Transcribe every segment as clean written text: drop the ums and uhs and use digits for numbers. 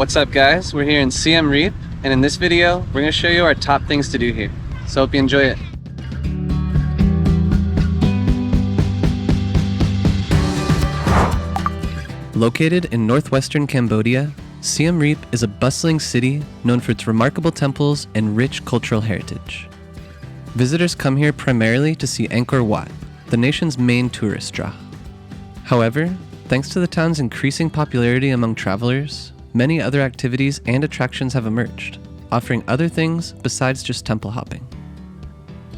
What's up guys, we're here in SIEM REAP, and in this video, we're going to show you our top things to do here. So hope you enjoy it. Located in northwestern Cambodia, SIEM REAP is a bustling city known for its remarkable temples and rich cultural heritage. Visitors come here primarily to see Angkor Wat, the nation's main tourist draw. However, thanks to the town's increasing popularity among travelers, many other activities and attractions have emerged, offering other things besides just temple hopping.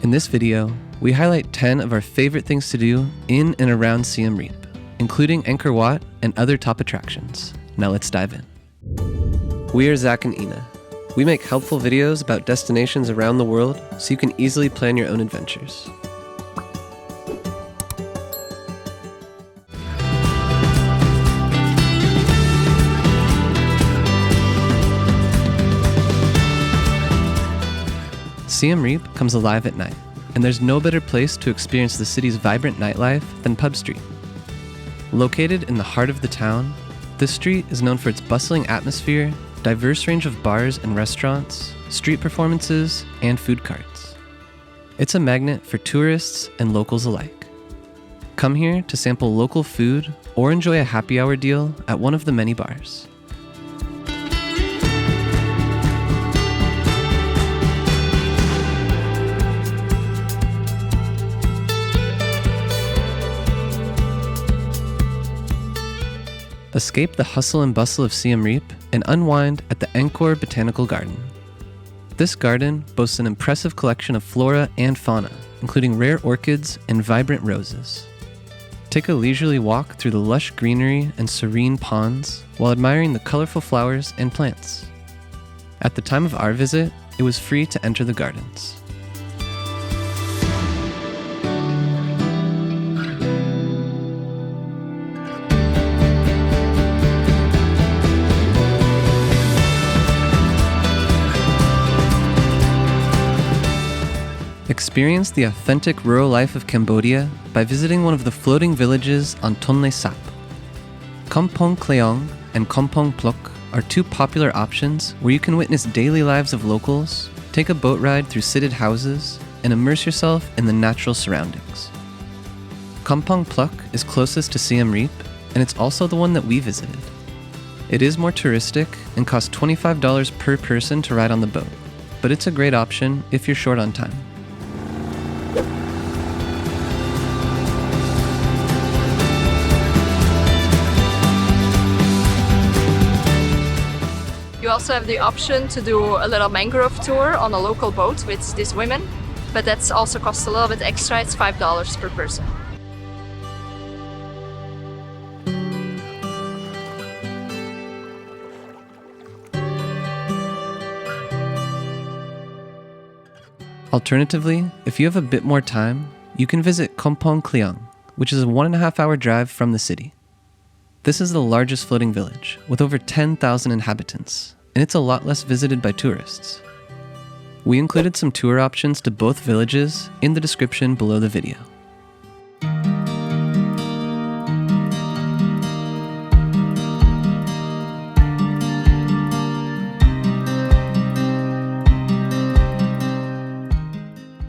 In this video, we highlight 10 of our favorite things to do in and around SIEM REAP, including Angkor Wat and other top attractions. Now let's dive in. We are Zach and Ina. We make helpful videos about destinations around the world so you can easily plan your own adventures. SIEM REAP comes alive at night, and there's no better place to experience the city's vibrant nightlife than Pub Street. Located in the heart of the town, this street is known for its bustling atmosphere, diverse range of bars and restaurants, street performances, and food carts. It's a magnet for tourists and locals alike. Come here to sample local food or enjoy a happy hour deal at one of the many bars. Escape the hustle and bustle of SIEM REAP and unwind at the Angkor Botanical Garden. This garden boasts an impressive collection of flora and fauna, including rare orchids and vibrant roses. Take a leisurely walk through the lush greenery and serene ponds while admiring the colorful flowers and plants. At the time of our visit, it was free to enter the gardens. Experience the authentic rural life of Cambodia by visiting one of the floating villages on Tonle Sap. Kampong Kleong and Kampong Plok are two popular options where you can witness daily lives of locals, take a boat ride through citted houses, and immerse yourself in the natural surroundings. Kampong Plok is closest to SIEM REAP, and it's also the one that we visited. It is more touristic and costs $25 per person to ride on the boat, but it's a great option if you're short on time. You also have the option to do a little mangrove tour on a local boat with these women, but that's also costs a little bit extra. It's $5 per person. Alternatively, if you have a bit more time, you can visit Kampong Kleong, which is a 1.5-hour drive from the city. This is the largest floating village, with over 10,000 inhabitants, and it's a lot less visited by tourists. We included some tour options to both villages in the description below the video.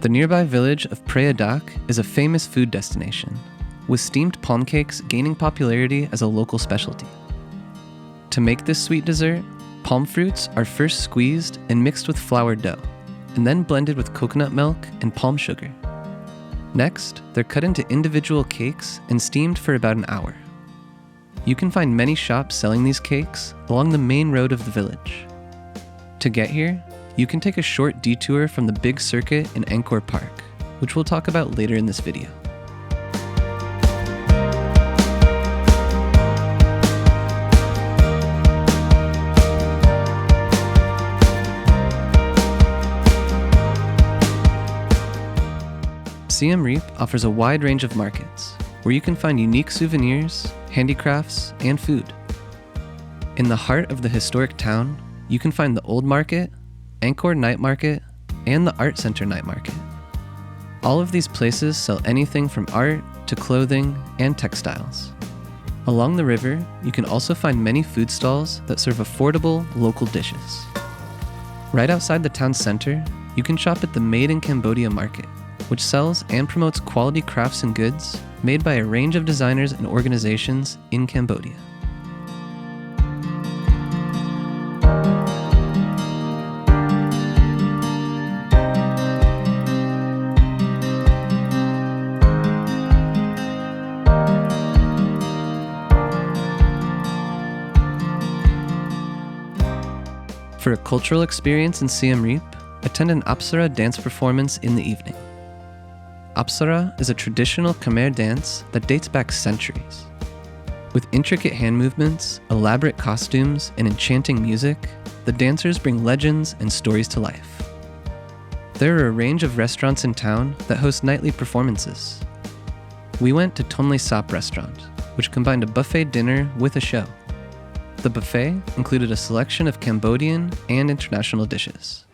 The nearby village of Preah Dak is a famous food destination, with steamed palm cakes gaining popularity as a local specialty. To make this sweet dessert, palm fruits are first squeezed and mixed with flour dough, and then blended with coconut milk and palm sugar. Next, they're cut into individual cakes and steamed for about an hour. You can find many shops selling these cakes along the main road of the village. To get here, you can take a short detour from the big circuit in Angkor Park, which we'll talk about later in this video. SIEM REAP offers a wide range of markets, where you can find unique souvenirs, handicrafts, and food. In the heart of the historic town, you can find the Old Market, Angkor Night Market, and the Art Center Night Market. All of these places sell anything from art to clothing and textiles. Along the river, you can also find many food stalls that serve affordable local dishes. Right outside the town center, you can shop at the Made in Cambodia market, which sells and promotes quality crafts and goods made by a range of designers and organizations in Cambodia. For a cultural experience in Siem Reap, attend an Apsara dance performance in the evening. Apsara is a traditional Khmer dance that dates back centuries. With intricate hand movements, elaborate costumes, and enchanting music, the dancers bring legends and stories to life. There are a range of restaurants in town that host nightly performances. We went to Tonle Sap restaurant, which combined a buffet dinner with a show. The buffet included a selection of Cambodian and international dishes.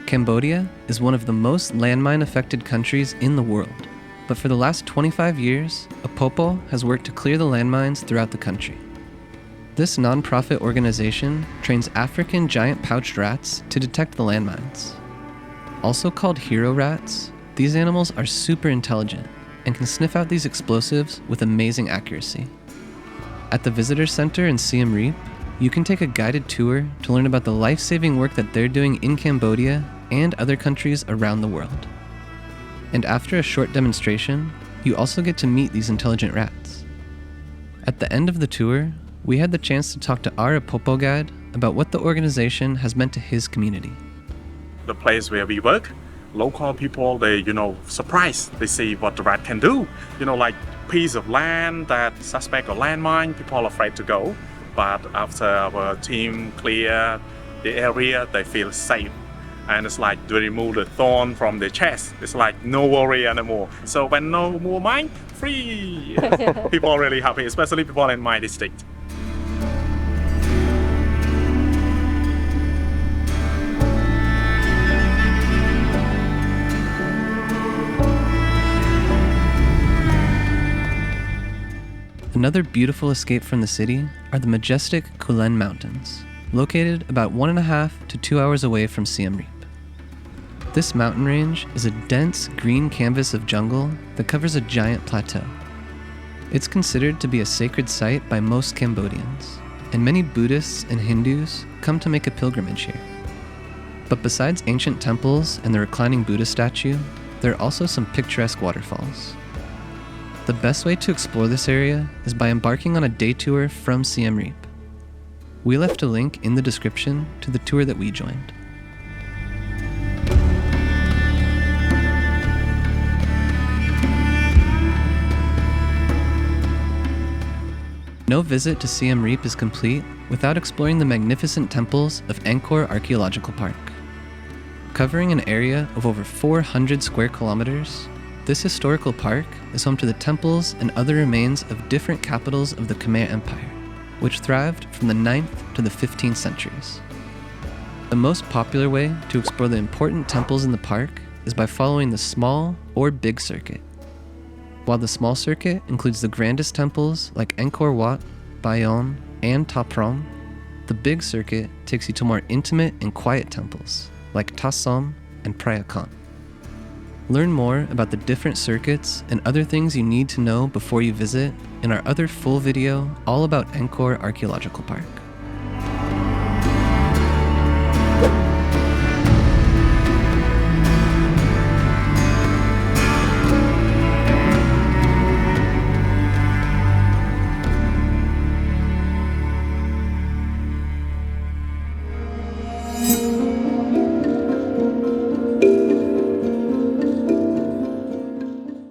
Cambodia is one of the most landmine-affected countries in the world, but for the last 25 years, APOPO has worked to clear the landmines throughout the country. This non-profit organization trains African giant pouched rats to detect the landmines. Also called hero rats, these animals are super intelligent and can sniff out these explosives with amazing accuracy. At the visitor center in Siem Reap, you can take a guided tour to learn about the life-saving work that they're doing in Cambodia and other countries around the world. And after a short demonstration, you also get to meet these intelligent rats. At the end of the tour, we had the chance to talk to our APOPO guide about what the organization has meant to his community. The place where we work, local people, they, surprised. They see what the rat can do. Like piece of land that suspect a landmine, people are afraid to go. But after our team clear the area, they feel safe. And it's like they remove the thorn from their chest. It's like no worry anymore. So when no more mine, free. People are really happy, especially people in my district. Another beautiful escape from the city are the majestic Kulen Mountains, located about 1.5 to 2 hours away from Siem Reap. This mountain range is a dense green canvas of jungle that covers a giant plateau. It's considered to be a sacred site by most Cambodians, and many Buddhists and Hindus come to make a pilgrimage here. But besides ancient temples and the reclining Buddha statue, there are also some picturesque waterfalls. The best way to explore this area is by embarking on a day tour from Siem Reap. We left a link in the description to the tour that we joined. No visit to Siem Reap is complete without exploring the magnificent temples of Angkor Archeological Park. Covering an area of over 400 square kilometers, this historical park is home to the temples and other remains of different capitals of the Khmer Empire, which thrived from the 9th to the 15th centuries. The most popular way to explore the important temples in the park is by following the small or big circuit. While the small circuit includes the grandest temples like Angkor Wat, Bayon, and Ta Prohm, the big circuit takes you to more intimate and quiet temples like Ta Som and Praia Khan. Learn more about the different circuits and other things you need to know before you visit in our other full video all about Angkor Archeological Park.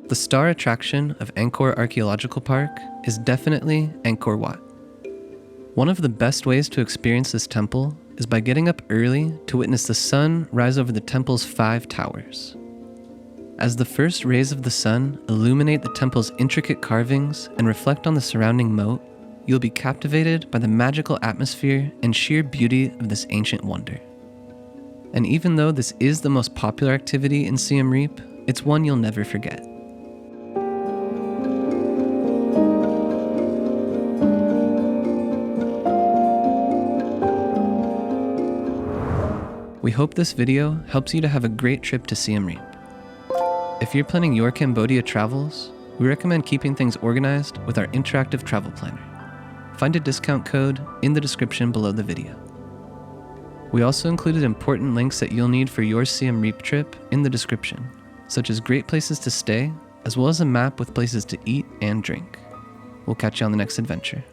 The star attraction of Angkor Archeological Park is definitely Angkor Wat. One of the best ways to experience this temple is by getting up early to witness the sun rise over the temple's 5 towers. As the first rays of the sun illuminate the temple's intricate carvings and reflect on the surrounding moat, you'll be captivated by the magical atmosphere and sheer beauty of this ancient wonder. And even though this is the most popular activity in Siem Reap, it's one you'll never forget. We hope this video helps you to have a great trip to Siem Reap. If you're planning your Cambodia travels, we recommend keeping things organized with our interactive travel planner. Find a discount code in the description below the video. We also included important links that you'll need for your Siem Reap trip in the description, such as great places to stay, as well as a map with places to eat and drink. We'll catch you on the next adventure.